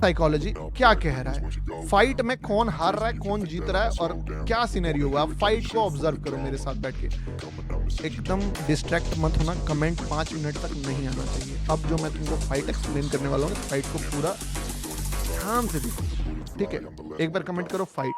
Psychology क्या कह रहा है, फाइट में कौन हार रहा है, कौन जीत रहा है और क्या सिनेरियो हुआ। फाइट को ऑब्जर्व करो मेरे साथ बैठ के, एकदम डिस्ट्रैक्ट मत होना। कमेंट 5 मिनट तक नहीं आना चाहिए। अब जो मैं तुमको फाइट एक्सप्लेन करने वाला हूँ, फाइट को पूरा ध्यान से देखो, ठीक है। एक बार कमेंट करो फाइट।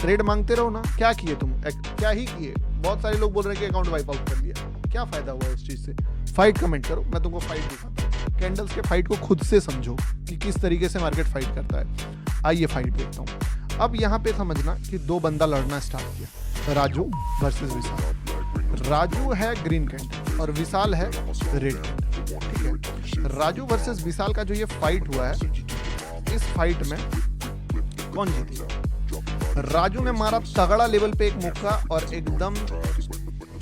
ट्रेड मांगते रहो ना, क्या किए तुम, क्या ही किए। बहुत सारे लोग बोल रहे हैं कि अकाउंट वाइप आउट कर लिया, क्या फायदा हुआ उस चीज से। फाइट कमेंट करो, मैं तुमको फाइट दिखाता हूँ। कैंडल्स के फाइट को खुद से समझो कि किस तरीके से मार्केट फाइट करता है। आइए फाइट देखता हूँ। अब यहाँ पे समझना कि दो बंदा लड़ना स्टार्ट किया, राजू वर्सेस विशाल। राजू है ग्रीन कैंडल और विशाल है रेड कैंडल, ठीक है। राजू वर्सेस विशाल का जो ये फाइट हुआ है, इस फाइट में कौन जीतेगा। राजू ने मारा तगड़ा लेवल पे एक मुक्का और एकदम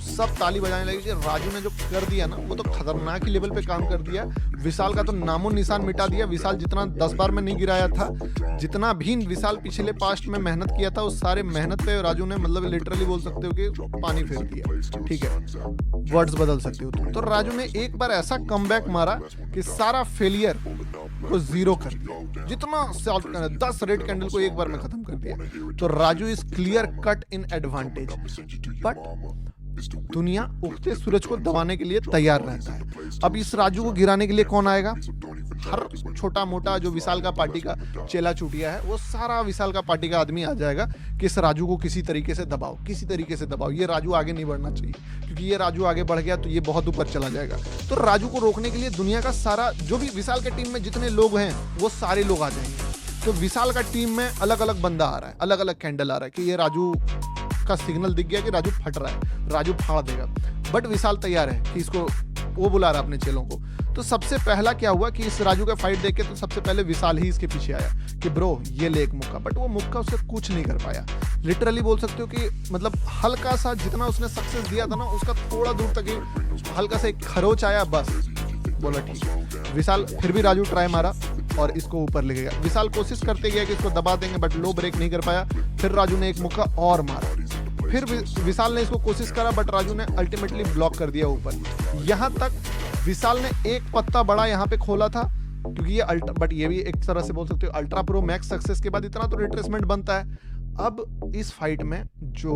सब ताली बजाने लगे कि राजू ने जो कर दिया ना, वो तो खतरनाक ही लेवल पे काम कर दिया। विशाल का तो नामो निशान मिटा दिया। विशाल जितना 10 बार में नहीं गिराया था, जितना भी विशाल पिछले पास्ट में मेहनत किया था, उस सारे मेहनत पे राजू ने मतलब लिटरली बोल सकते हो कि पानी फेर दिया, ठीक है। वर्ड्स बदल सकते हो तुम। तो राजू ने एक बार ऐसा कमबैक मारा कि सारा फेलियर को जीरो कर दिया। जितना 10 रेड कैंडल को एक बार में खत्म कर दिया। तो Raju is clear cut in advantage, but दुनिया उगते सूरज को दबाने के लिए तैयार रहता है। अब इस राजू को गिराने के लिए कौन आएगा। हर छोटा मोटा जो विशाल का पार्टी का चेला चुटिया है, वो सारा विशाल का पार्टी का आदमी आ जाएगा कि इस राजू को किसी तरीके से दबाओ, किसी तरीके से दबाओ। ये राजू आगे नहीं बढ़ना चाहिए, क्योंकि ये राजू आगे बढ़ गया तो ये बहुत ऊपर चला जाएगा। तो राजू को रोकने के लिए दुनिया का सारा जो भी विशाल के टीम में जितने लोग हैं, वो सारे लोग आ जाएंगे। तो विशाल का टीम में अलग अलग बंदा आ रहा है, अलग अलग कैंडल आ रहा है कि ये राजू का सिग्नल दिख गया कि राजू फट रहा है, राजू फाड़ देगा। बट विशाल तैयार है कि इसको, वो बुला रहा है अपने चेलों को। तो सबसे पहला क्या हुआ कि इस राजू का फाइट देख के तो सबसे पहले विशाल ही इसके पीछे आया कि ब्रो ये ले एक मुक्का। बट वो मुक्का उससे कुछ नहीं कर पाया। लिटरली बोल सकते हो कि मतलब हल्का सा जितना उसने सक्सेस दिया था ना, उसका थोड़ा दूर तक ही हल्का सा एक खरोच आया, बस बोला ठीक है। विशाल फिर भी राजू ट्राई मारा और इसको ऊपर ले गया। विशाल कोशिश करते गया कि इसको दबा देंगे, बट लो ब्रेक नहीं कर पाया। फिर राजू ने एक मुक्का और मारा। फिर विशाल ने इसको कोशिश करा, बट राजू ने अल्टीमेटली ब्लॉक कर दिया ऊपर। यहाँ तक विशाल ने एक पत्ता बड़ा यहाँ पे खोला था, क्योंकि ये बट ये भी एक तरह से बोल सकते हो अल्ट्रा प्रो मैक्स सक्सेस के बाद इतना तो रिट्रेसमेंट बनता है। अब इस फाइट में जो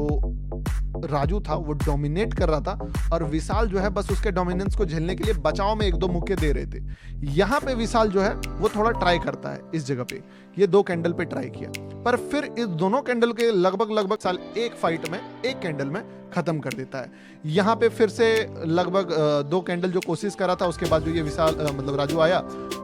राजू था वो डोमिनेट कर रहा था, और विशाल जो है बस उसके डोमिनेंस को झेलने के लिए बचाव में 1-2 मुक्के दे रहे थे। यहाँ पे विशाल जो है वो थोड़ा ट्राई करता है इस जगह पे। ये 2 कैंडल पे ट्राई किया, पर फिर इस दोनों कैंडल के लगभग साल एक फाइट में एक कैंडल में खत्म कर देता है। यहाँ पे फिर से लगभग 2 कैंडल जो कोशिश करा था, उसके बाद जो ये विशाल मतलब राजू आया,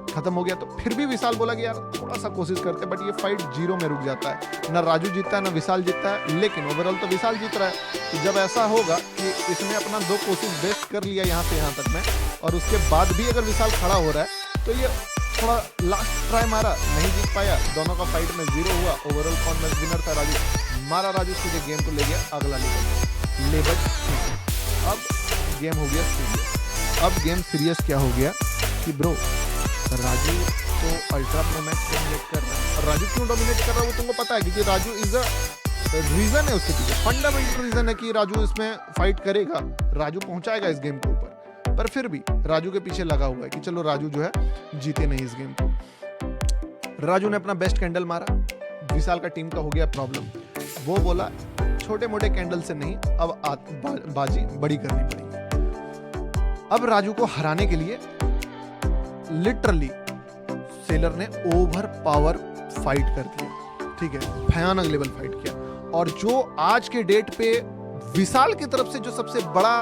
खत्म हो गया। तो फिर भी विशाल बोला कि यार थोड़ा सा कोशिश करते, बट ये फाइट 0 में रुक जाता है। ना राजू जीतता है ना विशाल जीतता है, लेकिन ओवरऑल तो विशाल जीत रहा है। तो जब ऐसा होगा कि इसने अपना 2 कोशिश बेस्ट कर लिया यहाँ से यहाँ तक में, और उसके बाद भी अगर विशाल खड़ा हो रहा है, तो ये थोड़ा लास्ट ट्राई मारा, नहीं जीत पाया। दोनों का फाइट में 0 हुआ। ओवरऑल कौन विनर था, राजू मारा। राजू सीधे गेम को ले गया अगला लेवल। अब गेम हो गया सीरियस। अब गेम सीरियस क्या हो गया कि ब्रो राजू तो अल्ट्रा प्रो मैक्स डोमिनेट कर रहा है। और राजू क्यों डोमिनेट कर रहा है वो तुमको पता है, क्योंकि राजू इज अ रीजन है उसके पीछे, फंडामेंटल रीजन है कि राजू इसमें फाइट करेगा, राजू पहुंचाएगा इस गेम के ऊपर। पर फिर भी राजू के पीछे लगा हुआ है कि चलो राजू जो है जीते नहीं इस गेम को। राजू ने अपना बेस्ट कैंडल मारा, विशाल का टीम का हो गया प्रॉब्लम। वो बोला छोटे मोटे कैंडल से नहीं, अब बाजी बड़ी करनी पड़ेगी। अब राजू को हराने के लिए लिटरली सेलर ने ओवर पावर फाइट कर दिया, ठीक है, भयानक लेवल फाइट किया। और जो आज के डेट पे विशाल की तरफ से जो सबसे बड़ा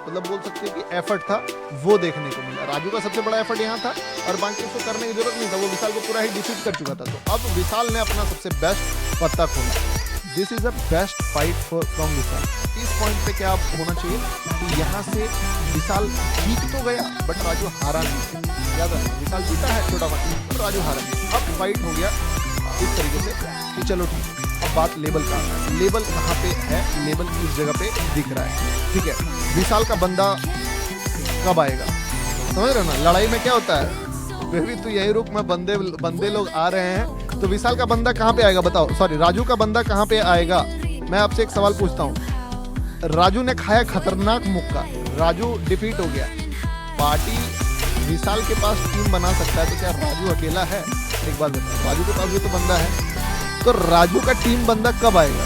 मतलब बोल सकते हैं कि एफर्ट था, वो देखने को मिला। राजू का सबसे बड़ा एफर्ट यहाँ था, और बाकी उसको करने की जरूरत नहीं था, वो विशाल को पूरा ही डिफीट कर चुका था। तो अब विशाल ने अपना सबसे बेस्ट पत्ता खोला। This is a best fight from Vishal. इस पॉइंट पे क्या होना चाहिए कि यहाँ से विशाल जीत तो गया, बट राजू हारा नहीं। याद है, विशाल जीता है छोटा फाइट, पर राजू हारा नहीं। अब फाइट हो गया इस तरीके से कि चलो ठीक, अब बात लेवल का। लेवल कहाँ पे है, लेवल इस जगह पे दिख रहा है, ठीक है। विशाल का बंदा कब आएगा, समझ रहे हो ना। लड़ाई में क्या होता है, बेबी तू यही रुक, मैं बंदे लोग आ रहे हैं। तो विशाल का बंदा कहाँ पे आएगा बताओ, सॉरी राजू का बंदा कहाँ पे आएगा। मैं आपसे एक सवाल पूछता हूँ। राजू ने खाया खतरनाक मुक्का, राजू डिफीट हो गया। पार्टी विशाल के पास टीम बना सकता है, तो क्या राजू अकेला है? एक बात बता, राजू के पास भी तो बंदा है, तो राजू का टीम बंदा कब आएगा?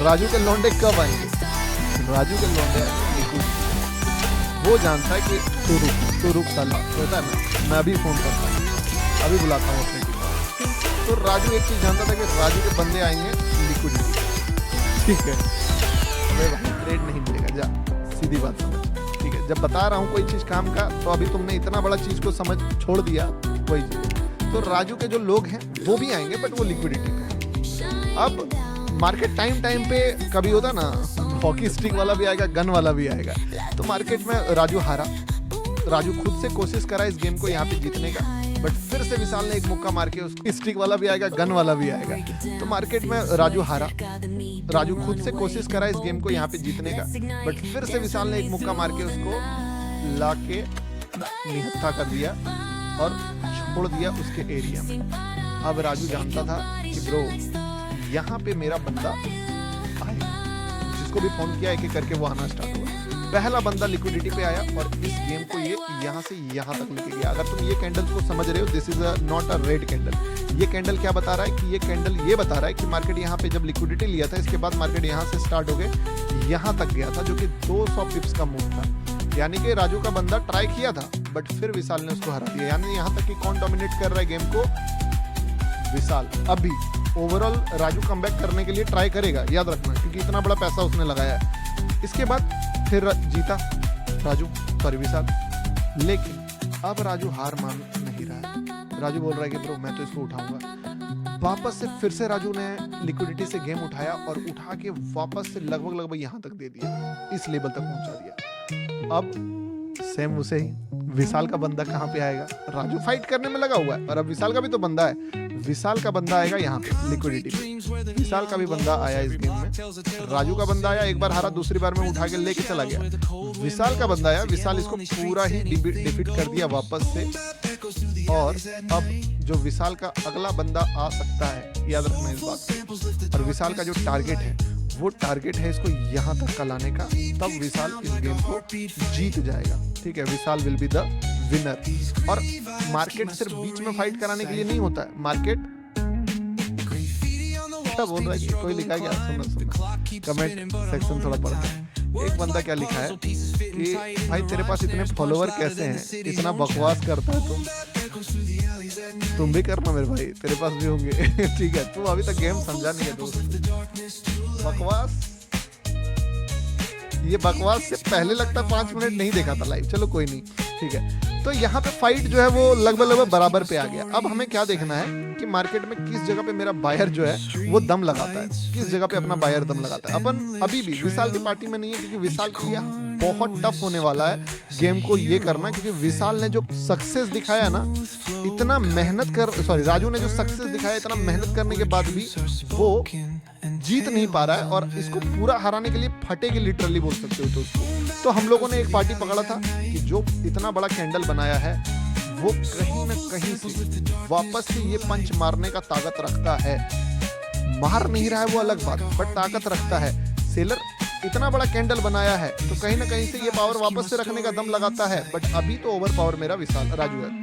राजू के लौंडे कब आएंगे? राजू के लौंडे आएंगे, वो जानता है कि तू रुक साला, होता है ना, मैं अभी फोन करता हूँ, अभी बुलाता हूँ अपने टीम। तो राजू एक चीज जानता था कि राजू के बंदे आएंगे लिक्विडिटी, ठीक है, अरे भाई ट्रेड नहीं मिलेगा, जा सीधी बात समझ, ठीक है। जब बता रहा हूँ कोई चीज काम का, तो अभी तुमने इतना बड़ा चीज को समझ छोड़ दिया, वही चीज। तो राजू के जो लोग हैं वो भी आएंगे, बट वो लिक्विडिटी पे। अब मार्केट टाइम पे कभी होता ना, हॉकी स्टिक वाला भी आएगा, गन वाला भी आएगा। तो मार्केट में राजू हारा, राजू खुद से कोशिश करा इस गेम को यहाँ पे जीतने का, बट फिर से विशाल ने एक मुक्का मार के उसको, स्टिक वाला भी आएगा, गन वाला भी आएगा। तो मार्केट में राजू हारा, राजू खुद से कोशिश करा इस गेम को यहाँ पे जीतने का, बट फिर से विशाल ने एक मुक्का मार के उसको ला के निहत्था कर दिया और छोड़ दिया उसके एरिया में। अब राजू जानता था कि ब्रो यहाँ पे मेरा बंदा आएगा, जिसको भी फोन किया एक एक करके वो आना स्टार्ट हुआ। पहला बंदा लिक्विडिटी पे आया और इस गेम को ये यहाँ से यहाँ तक लेके गया। अगर तुम ये कैंडल को समझ रहे हो, this is not a red candle. ये कैंडल क्या बता रहा है कि ये कैंडल ये बता रहा है कि मार्केट यहाँ पे जब लिक्विडिटी लिया था, इसके बाद मार्केट यहाँ से स्टार्ट हो गए यहाँ तक गया था, जो कि 200 पिप्स का मूव था। यानी कि राजू का बंदा ट्राई किया था, बट फिर विशाल ने उसको हरा दिया। यानी यहाँ तक कि कौन डोमिनेट कर रहा है गेम को? विशाल। अभी ओवरऑल राजू कमबैक करने के लिए ट्राई करेगा, याद रखना, क्योंकि इतना बड़ा पैसा उसने लगाया है। इसके बाद फिर जीता राजू, सॉरी विशाल। लेकिन अब राजू हार मान नहीं रहा है। राजू बोल रहा है कि ब्रो मैं तो इसको उठाऊंगा। वापस से फिर से राजू ने लिक्विडिटी से गेम उठाया और उठा के वापस से लगभग यहाँ तक दे दिया, इस लेवल तक पहुंचा दिया। अब सेम उसे ही विशाल का बंदा कहाँ पे आएगा? राजू फाइट करने में लगा हुआ है, और अब विशाल का भी तो बंदा है। विशाल का बंदा आएगा यहाँ पे लिक्विडिटी पे। विशाल का भी बंदा आया इस गेम में। राजू का बंदा आया, एक बार हारा, दूसरी बार में उठा के लेके चला गया। विशाल का बंदा आया, विशाल इसको पूरा ही डिफीट कर दिया वापस से। और अब जो विशाल का अगला बंदा आ सकता है, याद रखना इस बात को। और विशाल का जो टारगेट है, वो टारगेट है इसको यहाँ तक का लाने का, तब विशाल इस गेम को जीत जाएगा। ठीक है, विशाल विल बी द विनर। और मार्केट सिर्फ बीच में फाइट कराने के लिए नहीं होता है। मार्केट क्या बोल रहा है कि कोई लिखा क्या? सुनो कमेंट सेक्शन थोड़ा पढ़ते हैं। एक बंदा क्या लिखा है कि भाई तेरे पास इतने फॉलोवर कैसे हैं, इतना बकवास करता है तुम भी करना मेरे भाई, तेरे पास भी होंगे। ठीक है, तू अभी तक गेम समझा नहीं है दोस्त। बकवास, ये बकवास से पहले लगता 5 मिनट नहीं देखा था लाइव, चलो कोई नहीं, ठीक है। तो यहाँ पे फाइट जो है वो लगभग बराबर पे आ गया। अब हमें क्या देखना है कि मार्केट में किस जगह पे मेरा बायर जो है वो दम लगाता है, किस जगह पे अपना बायर दम लगाता है। अपन अभी भी विशाल की पार्टी में नहीं है, क्योंकि विशाल के लिए बहुत टफ होने वाला है गेम को ये करना, क्योंकि विशाल ने जो सक्सेस दिखाया ना, इतना मेहनत कर, सॉरी राजू ने जो सक्सेस दिखाया, इतना मेहनत करने के बाद भी वो जीत नहीं पा रहा है। और इसको पूरा हराने के लिए फटेगी लिटरली बोल सकते हो तो उसको। तो हम लोगों ने एक पार्टी पकड़ा था कि जो इतना बड़ा कैंडल बनाया है वो कहीं न कहीं से वापस से ये पंच मारने का ताकत रखता है। मार नहीं रहा है वो अलग बात, बट ताकत रखता है। सेलर इतना बड़ा कैंडल बनाया है तो कहीं ना कहीं से ये पावर वापस से रखने का दम लगाता है। बट अभी तो ओवर पावर मेरा विशाल राजू है।